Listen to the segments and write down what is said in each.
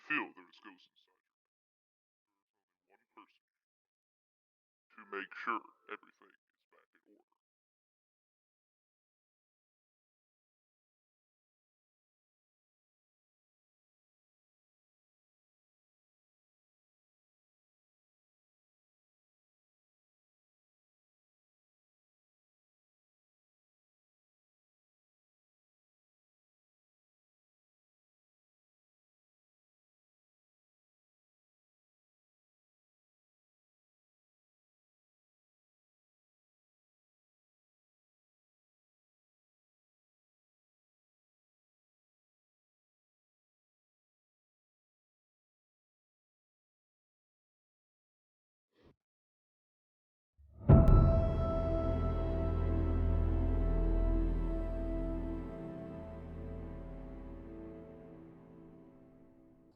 feel there's ghosts inside your head. There's only one person to make sure everything is back in order.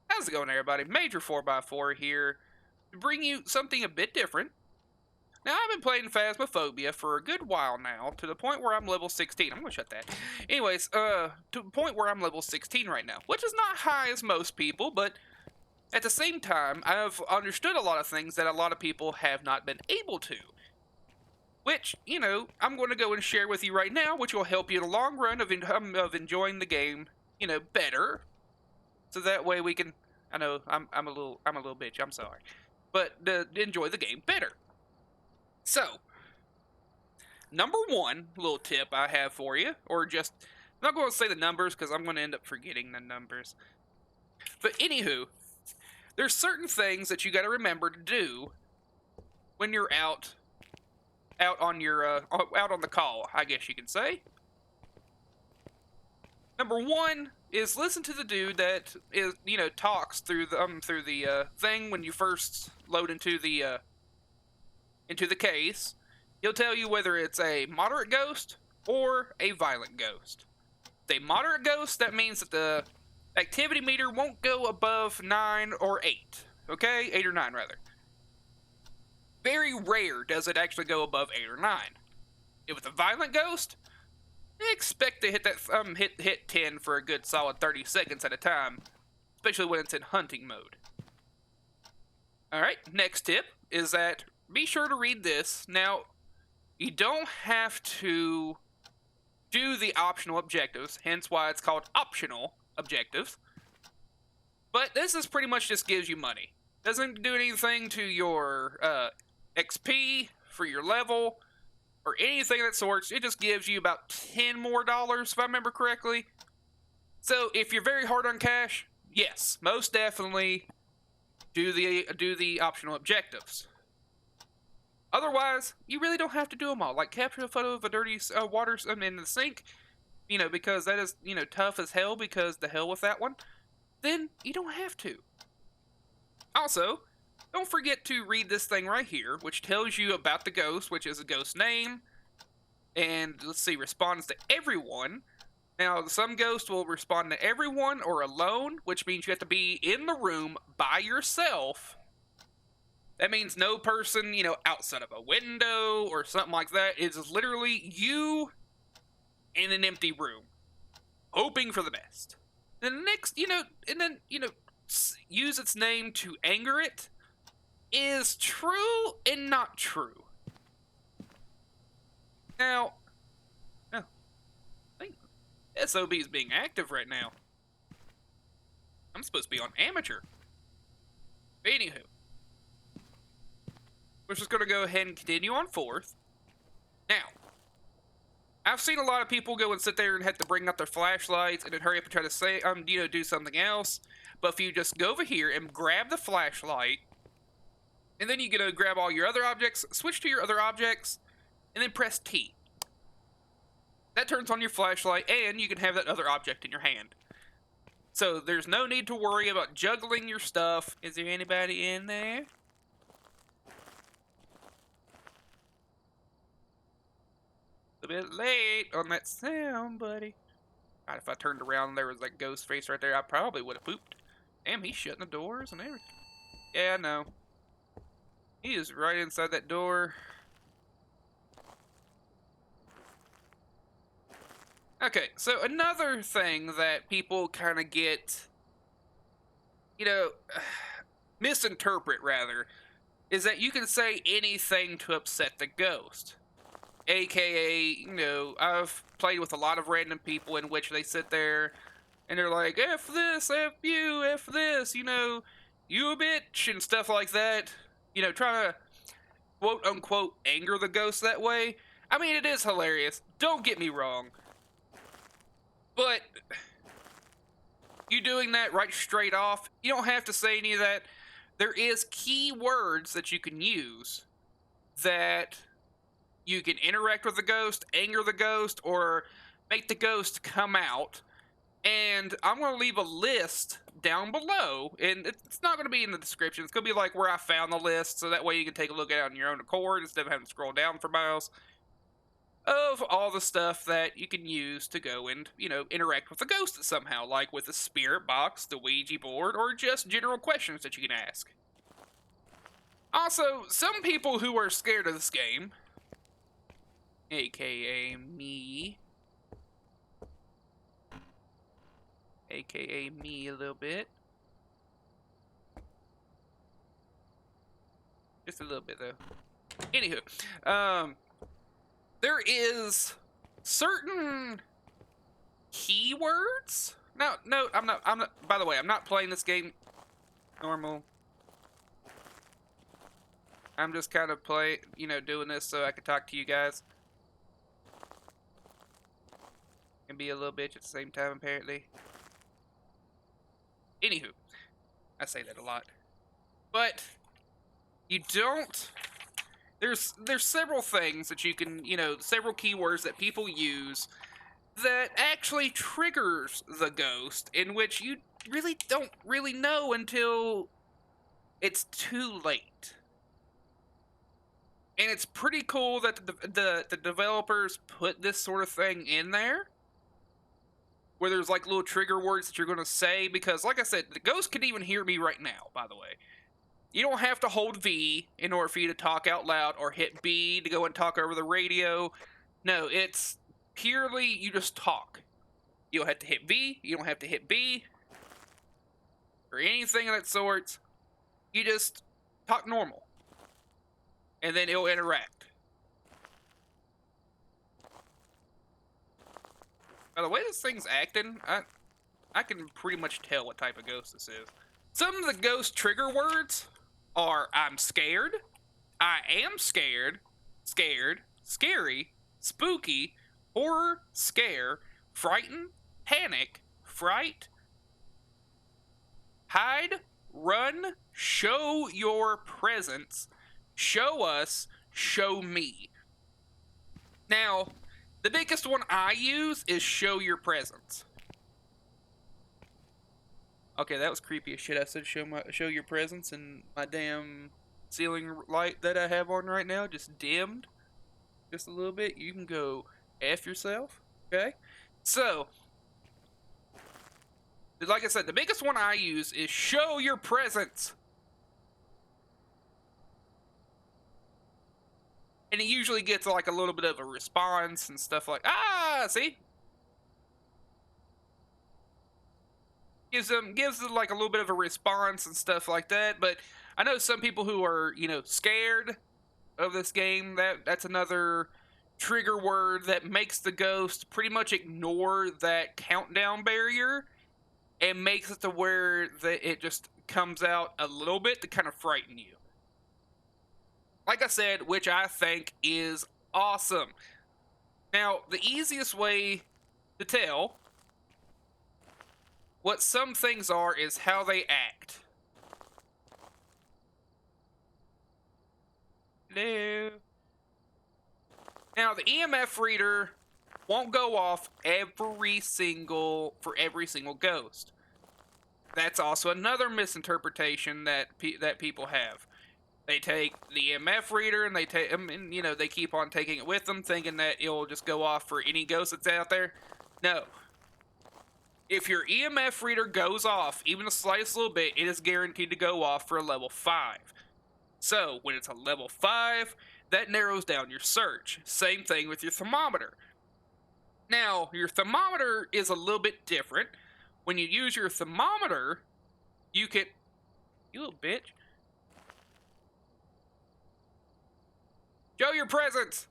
How's it going, everybody? Major 4x4 here to bring you something a bit different. Now, I've been playing Phasmophobia for a good while now, to the point where I'm level 16. I'm gonna shut that. Anyways, to the point where I'm level 16 right now, which is not high as most people, but at the same time, I've understood a lot of things that a lot of people have not been able to. Which, I'm going to go and share with you right now, which will help you in the long run of enjoying the game, better. So that way we can. I know I'm a little bitch. I'm sorry, but enjoy the game better. So, number one little tip I have for you, or just I'm not going to say the numbers because I'm going to end up forgetting the numbers. But anywho, there's certain things that you got to remember to do when you're out on your out on the call, I guess you can say. Number one is listen to the dude that is talks through the thing when you first load into the case. He'll tell you whether it's a moderate ghost or a violent ghost. If a moderate ghost, that means that the activity meter won't go above 9 or 8. Okay, 8 or 9 rather. Very rare does it actually go above 8 or 9. If it's a violent ghost, expect to hit that hit 10 for a good solid 30 seconds at a time, especially when it's in hunting mode. Alright, next tip is that be sure to read this. Now, you don't have to do the optional objectives, hence why it's called optional objectives. But this is pretty much just gives you money. Doesn't do anything to your XP for your level or anything of that sort. It just gives you about $10 more, if I remember correctly. So if you're very hard on cash, yes, most definitely do the optional objectives. Otherwise, you really don't have to do them all. Like capture a photo of a dirty water in the sink, because that is tough as hell. Because the hell with that one. Then you don't have to. Also, don't forget to read this thing right here, which tells you about the ghost, which is a ghost name, and let's see, responds to everyone. Now, some ghosts will respond to everyone or alone, which means you have to be in the room by yourself. That means no person, outside of a window or something like that. It's literally you in an empty room, hoping for the best. Then the next, and then, use its name to anger it is true and not true. Now, I think SOB is being active right now. I'm supposed to be on amateur. Anywho, we're just going to go ahead and continue on forth. Now, I've seen a lot of people go and sit there and have to bring out their flashlights and then hurry up and try to say, do something else. But if you just go over here and grab the flashlight, and then you get to grab all your other objects, switch to your other objects, and then press T. That turns on your flashlight, and you can have that other object in your hand. So there's no need to worry about juggling your stuff. Is there anybody in there? A bit late on that sound, buddy. God, if I turned around and there was that ghost face right there, I probably would have pooped. Damn, he's shutting the doors and everything. Yeah, no. He is right inside that door. Okay, so another thing that people kind of get, you know, misinterpret rather, is that you can say anything to upset the ghost. AKA, I've played with a lot of random people in which they sit there and they're like, F this, F you, F this, you a bitch, and stuff like that. Trying to quote unquote anger the ghost that way. I mean, it is hilarious. Don't get me wrong. But you doing that right straight off, you don't have to say any of that. There is key words that you can use that you can interact with the ghost, anger the ghost, or make the ghost come out. And I'm going to leave a list down below, and it's not going to be in the description. It's going to be like where I found the list, so that way you can take a look at it on your own accord instead of having to scroll down for miles, of all the stuff that you can use to go and, interact with the ghost somehow, like with the spirit box, the Ouija board, or just general questions that you can ask. Also, some people who are scared of this game, aka me, a little bit. Just a little bit, though. Anywho, there is certain keywords. No, I'm not. By the way, I'm not playing this game normal. I'm just kind of doing this so I can talk to you guys and be a little bitch at the same time, apparently. Anywho, I say that a lot, but you don't. There's several things that you can, several keywords that people use that actually triggers the ghost, in which you really don't really know until it's too late. And it's pretty cool that the developers put this sort of thing in there, where there's like little trigger words that you're going to say, because like I said, the ghost can even hear me right now, by the way. You don't have to hold V in order for you to talk out loud, or hit B to go and talk over the radio. No, it's purely you just talk. You don't have to hit V, you don't have to hit B, or anything of that sort. You just talk normal, and then it'll interact. By the way this thing's acting, I can pretty much tell what type of ghost this is. Some of the ghost trigger words are I'm scared, I am scared, scared, scary, spooky, horror, scare, frighten, panic, fright, hide, run, show your presence, show us, show me. Now, the biggest one I use is show your presence. Okay, that was creepy as shit. I said show your presence, and my damn ceiling light that I have on right now just dimmed just a little bit. You can go F yourself, okay? So, like I said, the biggest one I use is show your presence. And it usually gets like a little bit of a response and stuff like, see? Gives them like a little bit of a response and stuff like that. But I know some people who are, scared of this game, that's another trigger word that makes the ghost pretty much ignore that countdown barrier and makes it to where it just comes out a little bit to kind of frighten you. Like I said, which I think is awesome. Now, the easiest way to tell what some things are is how they act. Hello. Now, the EMF reader won't go off for every single ghost. That's also another misinterpretation that people have. They take the EMF reader and they keep on taking it with them, thinking that it'll just go off for any ghost that's out there. No. If your EMF reader goes off even the slightest little bit, it is guaranteed to go off for a level 5. So, when it's a level 5, that narrows down your search. Same thing with your thermometer. Now, your thermometer is a little bit different. When you use your thermometer, You can... You little bitch. Show your presence!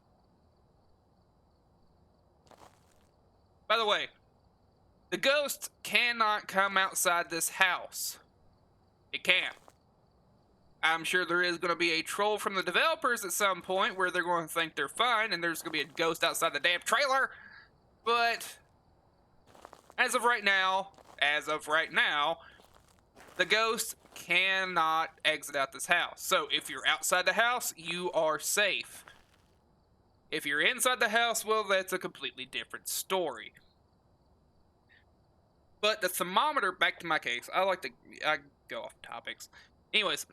By the way, the ghost cannot come outside this house. It can't. I'm sure there is going to be a troll from the developers at some point where they're going to think they're fine and there's going to be a ghost outside the damn trailer. But as of right now, the ghost cannot exit out this house. So if you're outside the house, you are safe. If you're inside the house, well, that's a completely different story. But the thermometer, back to my case, I go off topics. Anyways,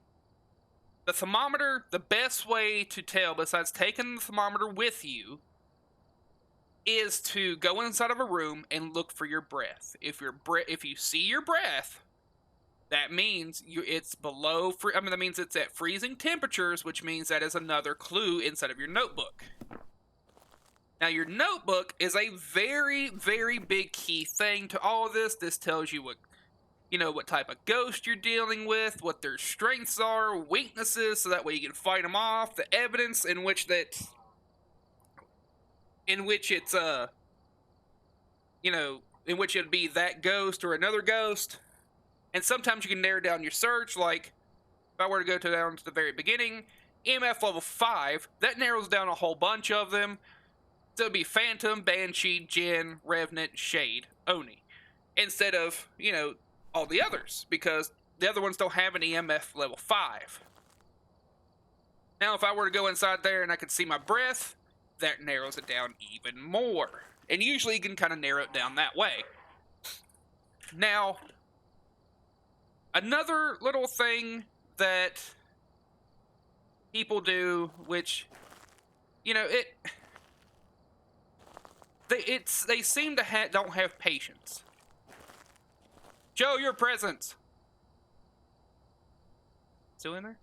the thermometer, the best way to tell, besides taking the thermometer with you, is to go inside of a room and look for your breath. If you see your breath, that means it's below. That means it's at freezing temperatures, which means that is another clue inside of your notebook. Now, your notebook is a very, very big key thing to all of this. This tells you what type of ghost you're dealing with, what their strengths are, weaknesses, so that way you can fight them off. The evidence in which it's in which it'd be that ghost or another ghost. And sometimes you can narrow down your search. Like if I were to go down to the very beginning, EMF level 5, that narrows down a whole bunch of them. So it'd be Phantom, Banshee, Jinn, Revenant, Shade, Oni, instead of all the others, because the other ones don't have an EMF level 5. Now, if I were to go inside there and I could see my breath, that narrows it down even more. And usually you can kind of narrow it down that way. Now, another little thing that people do, which, they seem to don't have patience. Show your presence. Still in there?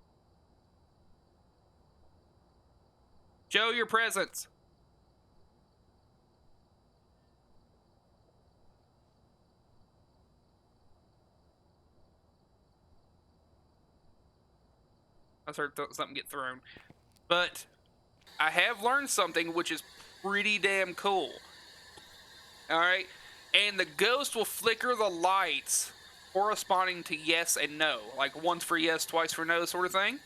Show your presence. I heard something get thrown. But I have learned something which is pretty damn cool. Alright? And the ghost will flicker the lights corresponding to yes and no. Like once for yes, twice for no sort of thing.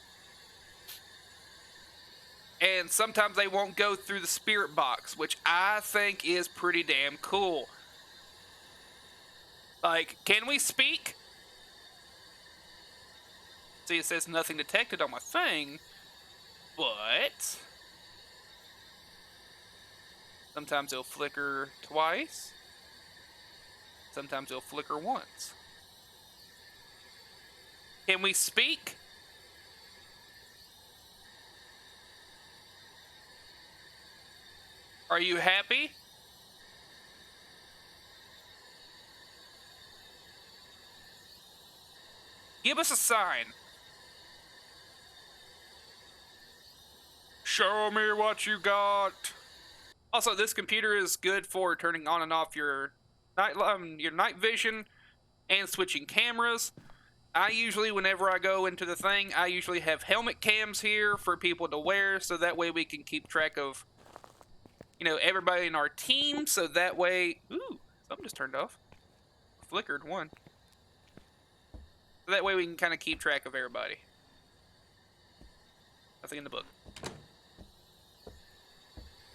And sometimes they won't go through the spirit box, which I think is pretty damn cool. Like, can we speak? See, it says nothing detected on my thing, but sometimes it'll flicker twice. Sometimes it'll flicker once. Can we speak? Are you happy? Give us a sign. Show me what you got. Also, this computer is good for turning on and off your night vision and switching cameras. I usually, whenever I go into the thing, I usually have helmet cams here for people to wear, so that way we can keep track of, everybody in our team, so that way... Ooh, something just turned off. Flickered one. So that way we can kind of keep track of everybody. Nothing in the book.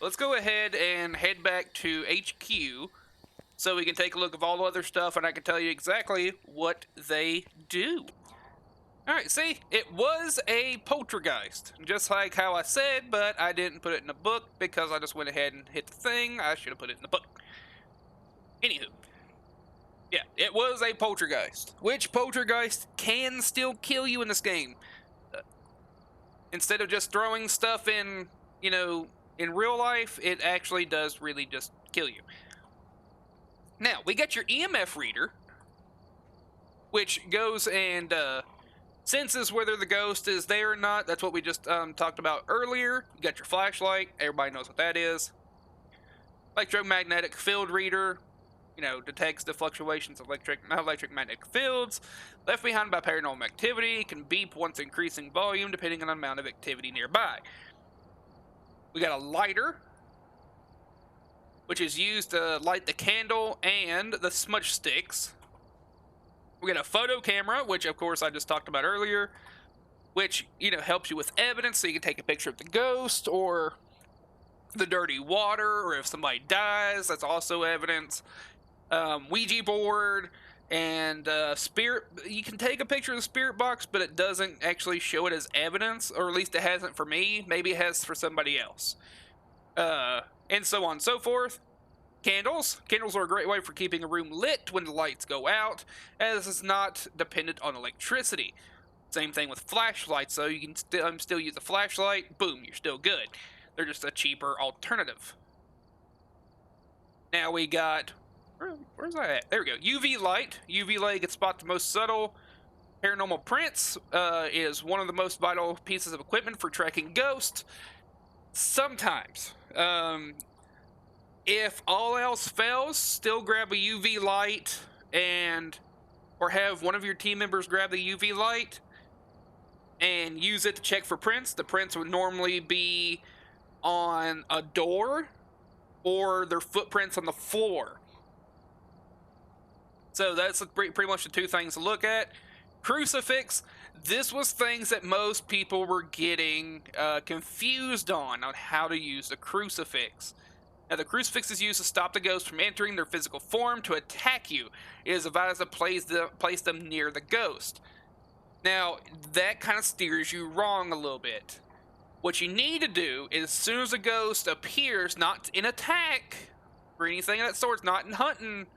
Let's go ahead and head back to HQ so we can take a look at all the other stuff and I can tell you exactly what they do. Alright, see, it was a poltergeist, just like how I said, but I didn't put it in the book because I just went ahead and hit the thing. I should have put it in the book. Anywho, yeah, it was a poltergeist, which poltergeist can still kill you in this game. Instead of just throwing stuff in, in real life, it actually does really just kill you. Now, we got your EMF reader, which goes and senses whether the ghost is there or not. That's what we just talked about earlier. You got your flashlight. Everybody knows what that is. Electromagnetic field reader. detects the fluctuations of electromagnetic fields left behind by paranormal activity. It can beep once increasing volume depending on the amount of activity nearby. We got a lighter, which is used to light the candle and the smudge sticks. We got a photo camera, which of course I just talked about earlier, which helps you with evidence, so you can take a picture of the ghost or the dirty water, or if somebody dies, that's also evidence. Ouija board and spirit. You can take a picture of the spirit box, but it doesn't actually show it as evidence, or at least it hasn't for me. Maybe it has for somebody else. And so on and so forth. Candles. Candles are a great way for keeping a room lit when the lights go out, as it's not dependent on electricity. Same thing with flashlights, though. You can still use a flashlight. Boom, you're still good. They're just a cheaper alternative. Now we got... Where's that at? There we go. UV light. UV light can spot the most subtle paranormal prints. Is one of the most vital pieces of equipment for tracking ghosts. Sometimes. If all else fails, still grab a UV light or have one of your team members grab the UV light and use it to check for prints. The prints would normally be on a door or their footprints on the floor. So that's pretty much the two things to look at. Crucifix. This was things that most people were getting confused on how to use the crucifix. Now, the crucifix is used to stop the ghost from entering their physical form to attack you. It is advised to place them near the ghost. Now, that kind of steers you wrong a little bit. What you need to do is, as soon as a ghost appears, not in attack or anything of that sort, not in hunting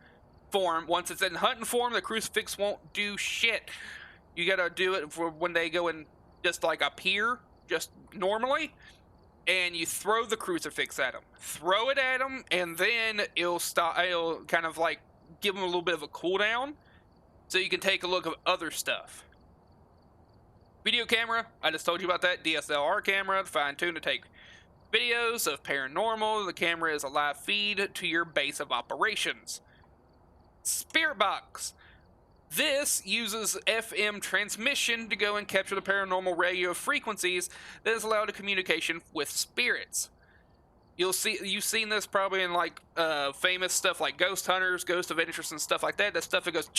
form. Once it's in hunting form, the crucifix won't do shit. You gotta do it for when they go in, just like appear, just normally, and you throw the crucifix at them. Throw it at them, and then it'll stop. It'll kind of like give them a little bit of a cooldown, so you can take a look at other stuff. Video camera, I just told you about that. DSLR camera, fine-tuned to take videos of paranormal. The camera is a live feed to your base of operations. Spirit box. This uses FM transmission to go and capture the paranormal radio frequencies that is allowed to communication with spirits. You've seen this probably in like famous stuff like Ghost Hunters, Ghost of Interest, and stuff like that. That stuff that goes.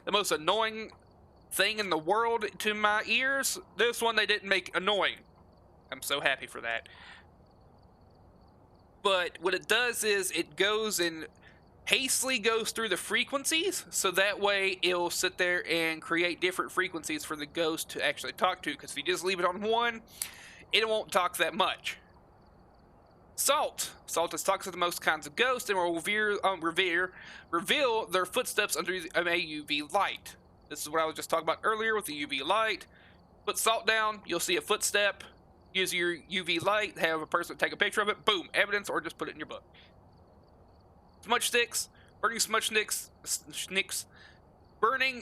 The most annoying thing in the world to my ears. This one they didn't make annoying. I'm so happy for that. But what it does is it goes and hastily goes through the frequencies, so that way it'll sit there and create different frequencies for the ghost to actually talk to, because if you just leave it on one, it won't talk that much. Salt is toxic to most kinds of ghosts and will reveal their footsteps under a UV light. This is what I was just talking about earlier with the UV light. Put salt down, you'll see a footstep. Use your UV light, have a person take a picture of it, boom, evidence, or just put it in your book. Smudge sticks, burning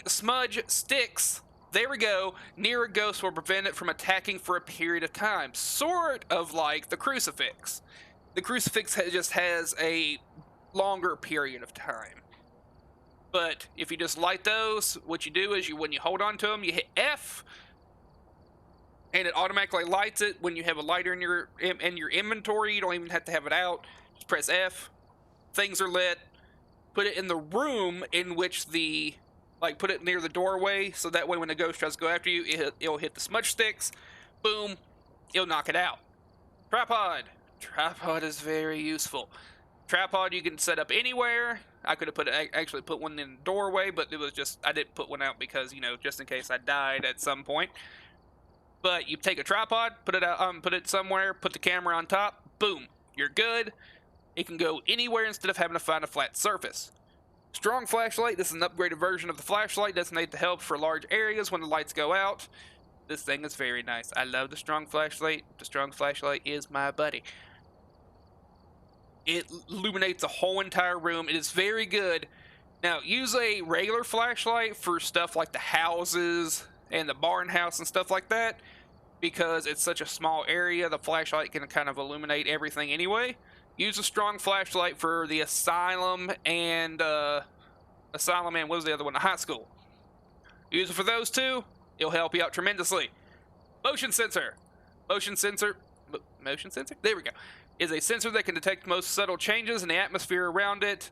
smudge sticks, there we go, near a ghost will prevent it from attacking for a period of time. Sort of like the crucifix. The crucifix just has a longer period of time. But if you just light those, what you do is when you hold on to them, you hit F, and it automatically lights it. When you have a lighter in your inventory, you don't even have to have it out. Just press F. Things are lit. Put it in the room in which put it near the doorway, so that way when the ghost tries to go after you, it'll hit the smudge sticks. Boom. It'll knock it out. Tripod. Tripod is very useful. Tripod you can set up anywhere. I could have actually put one in the doorway, but it was just, I didn't put one out because, just in case I died at some point. But you take a tripod, put it somewhere, put the camera on top, boom, you're good. It can go anywhere instead of having to find a flat surface. Strong flashlight. This is an upgraded version of the flashlight designated to help for large areas when the lights go out. This thing is very nice. I love the strong flashlight. The strong flashlight is my buddy. It illuminates a whole entire room. It is very good. Now, use a regular flashlight for stuff like the houses and the barn house and stuff like that, because it's such a small area. The flashlight can kind of illuminate everything anyway. use a strong flashlight for the asylum and what was the other one? The high school. Use it for those two. It'll help you out tremendously. Motion sensor. Motion sensor. Motion sensor? There we go. Is a sensor that can detect most subtle changes in the atmosphere around it.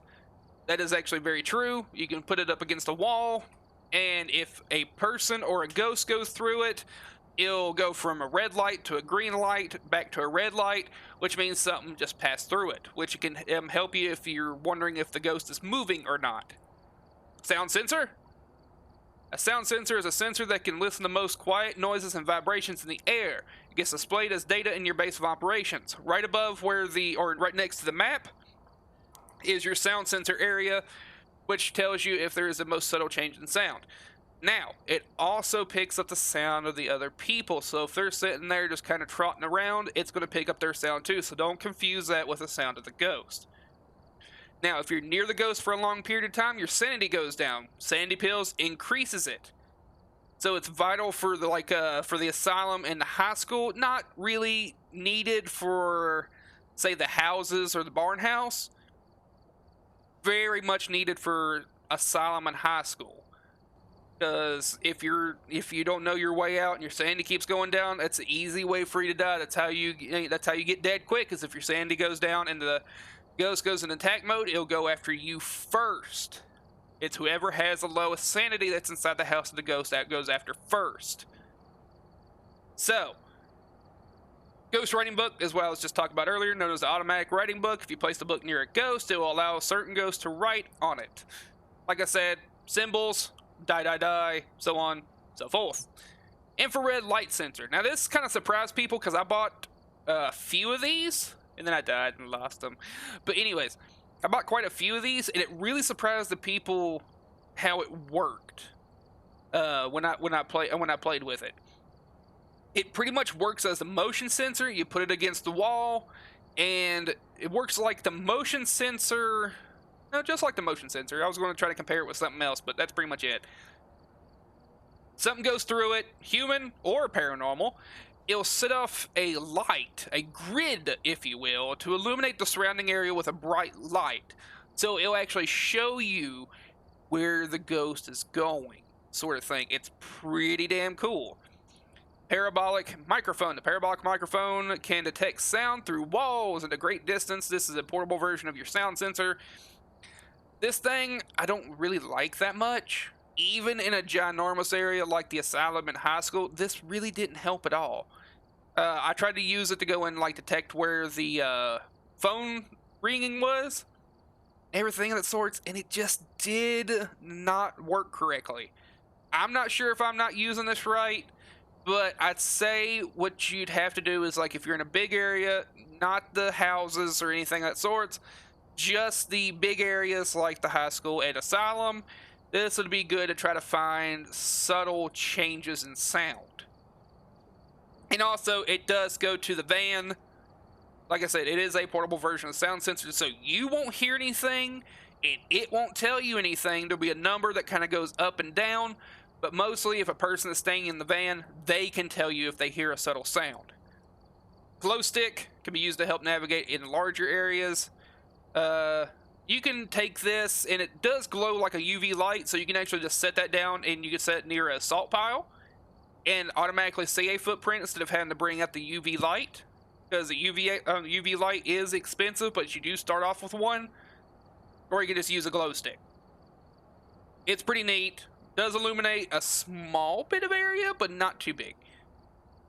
That is actually very true. You can put it up against a wall, and if a person or a ghost goes through it, it'll go from a red light to a green light, back to a red light, which means something just passed through it, which can help you if you're wondering if the ghost is moving or not. Sound sensor? A sound sensor is a sensor that can listen to most quiet noises and vibrations in the air. It gets displayed as data in your base of operations. Right above right next to the map is your sound sensor area, which tells you if there is the most subtle change in sound. Now, it also picks up the sound of the other people, so if they're sitting there just kind of trotting around, it's going to pick up their sound too, so don't confuse that with the sound of the ghost. Now, if you're near the ghost for a long period of time, your sanity goes down. Sanity pills increases it. So it's vital for the asylum and the high school. Not really needed for, say, the houses or the barn house. Very much needed for asylum and high school. Because if you don't know your way out and your sanity keeps going down, that's an easy way for you to die. That's how you get dead quick. Is if your sanity goes down and the ghost goes in attack mode, it'll go after you first. It's whoever has the lowest sanity that's inside the house of the ghost that goes after first. So, ghost writing book is what I was just talking about earlier, known as the automatic writing book. If you place the book near a ghost, it will allow a certain ghost to write on it. Like I said, symbols, die, so on, so forth. Infrared light sensor. Now this kind of surprised people because I bought a few of these, and then I died and lost them. But anyways, I bought quite a few of these, and it really surprised the people how it worked when I played with it. It pretty much works as a motion sensor. You put it against the wall, and it works like the motion sensor. No, just like the motion sensor. I was going to try to compare it with something else, but that's pretty much it. Something goes through it, human or paranormal. It'll set off a light, a grid, if you will, to illuminate the surrounding area with a bright light. So it'll actually show you where the ghost is going, sort of thing. It's pretty damn cool. Parabolic microphone. The parabolic microphone can detect sound through walls at a great distance. This is a portable version of your sound sensor. This thing, I don't really like that much. Even in a ginormous area like the asylum in high school, this really didn't help at all. I tried to use it to go and detect where the phone ringing was, everything of that sorts, and it just did not work correctly. I'm not sure if I'm not using this right, but I'd say what you'd have to do is if you're in a big area, not the houses or anything of that sorts, just the big areas like the high school and asylum, this would be good to try to find subtle changes in sound. And also, it does go to the van. Like I said, it is a portable version of the sound sensor, so you won't hear anything, and it won't tell you anything. There'll be a number that kind of goes up and down, but mostly if a person is staying in the van, they can tell you if they hear a subtle sound. Glow stick can be used to help navigate in larger areas. You can take this, and it does glow like a UV light, so you can actually just set that down, and you can set it near a salt pile and automatically see a footprint instead of having to bring out the UV light, because the UV light is expensive, but you do start off with one. Or you can just use a glow stick. It's pretty neat. Does illuminate a small bit of area, but not too big.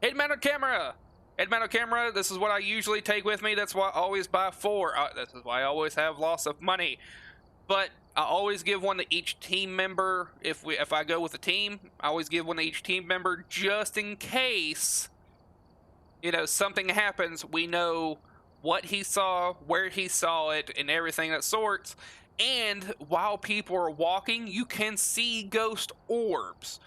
Head-mounted camera. Head-mounted camera, this is what I usually take with me. That's why I always buy 4. This is why I always have lots of money. But I always give one to each team member. If I go with a team, I always give one to each team member just in case, something happens. We know what he saw, where he saw it, and everything of that sorts. And while people are walking, you can see ghost orbs.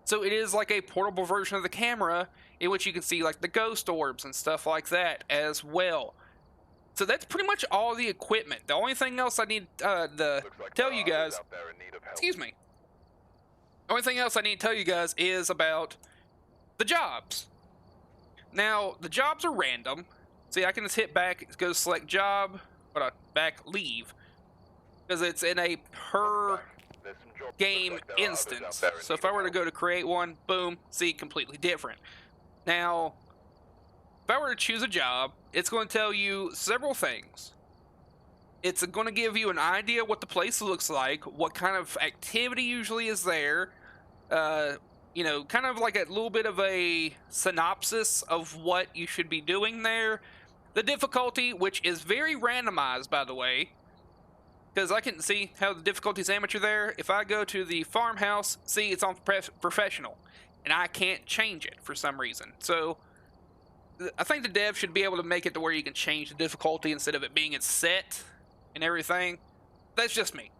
So it is like a portable version of the camera in which you can see the ghost orbs and stuff like that as well. So that's pretty much all the equipment. The only thing else I need to tell you guys, excuse me. The only thing else I need to tell you guys is about the jobs. Now, the jobs are random. See, I can just hit back, go select job, but back leave, because it's in a per game instance. So if I were to go to create one, boom, see, completely different. Now, if I were to choose a job, it's going to tell you several things. It's going to give you an idea what the place looks like, what kind of activity usually is there, kind of like a little bit of a synopsis of what you should be doing there. The difficulty, which is very randomized, by the way, because I can see how the difficulty is amateur there. If I go to the farmhouse, see, it's on professional, and I can't change it for some reason. So I think the dev should be able to make it to where you can change the difficulty instead of it being in set and everything. That's just me.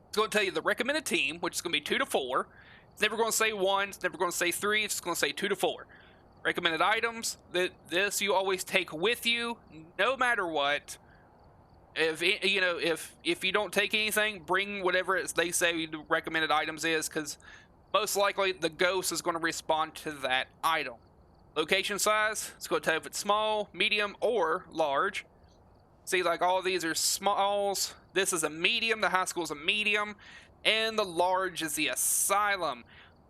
It's going to tell you the recommended team, which is going to be 2 to 4. It's never going to say 1. It's never going to say 3. It's just going to say 2 to 4. Recommended items. This you always take with you, no matter what. If you don't take anything, bring whatever they say the recommended items is, because most likely the ghost is going to respond to that item. Location size. It's going to tell you if it's small, medium, or large. See, like all of these are smalls. This is a medium. The high school is a medium. And the large is the asylum,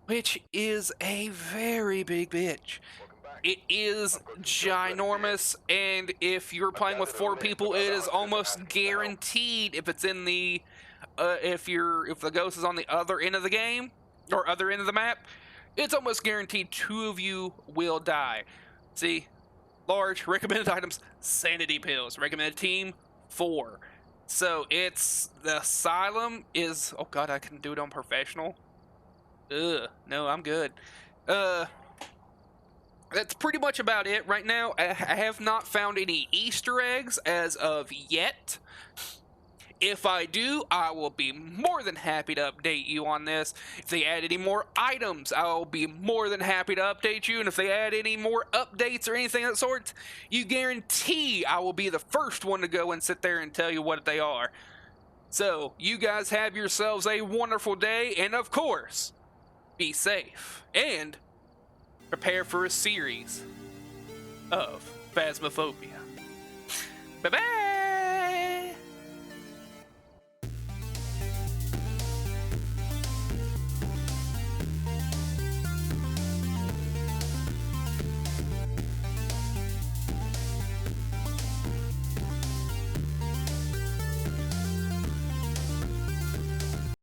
which is a very big bitch. It is ginormous, and if you're playing with 4 people, it is almost guaranteed if it's in the if the ghost is on the other end of the game or other end of the map, it's almost guaranteed 2 of you will die. See, large recommended items, sanity pills. Recommended team 4. So it's the asylum is, oh god, I can do it on professional. Ugh, no, I'm good. That's pretty much about it right now. I have not found any Easter eggs as of yet. If I do, I will be more than happy to update you on this. If they add any more items, I'll be more than happy to update you. And if they add any more updates or anything of that sort, you guarantee I will be the first one to go and sit there and tell you what they are. So, you guys have yourselves a wonderful day, and of course, be safe. And prepare for a series of Phasmophobia. Bye-bye!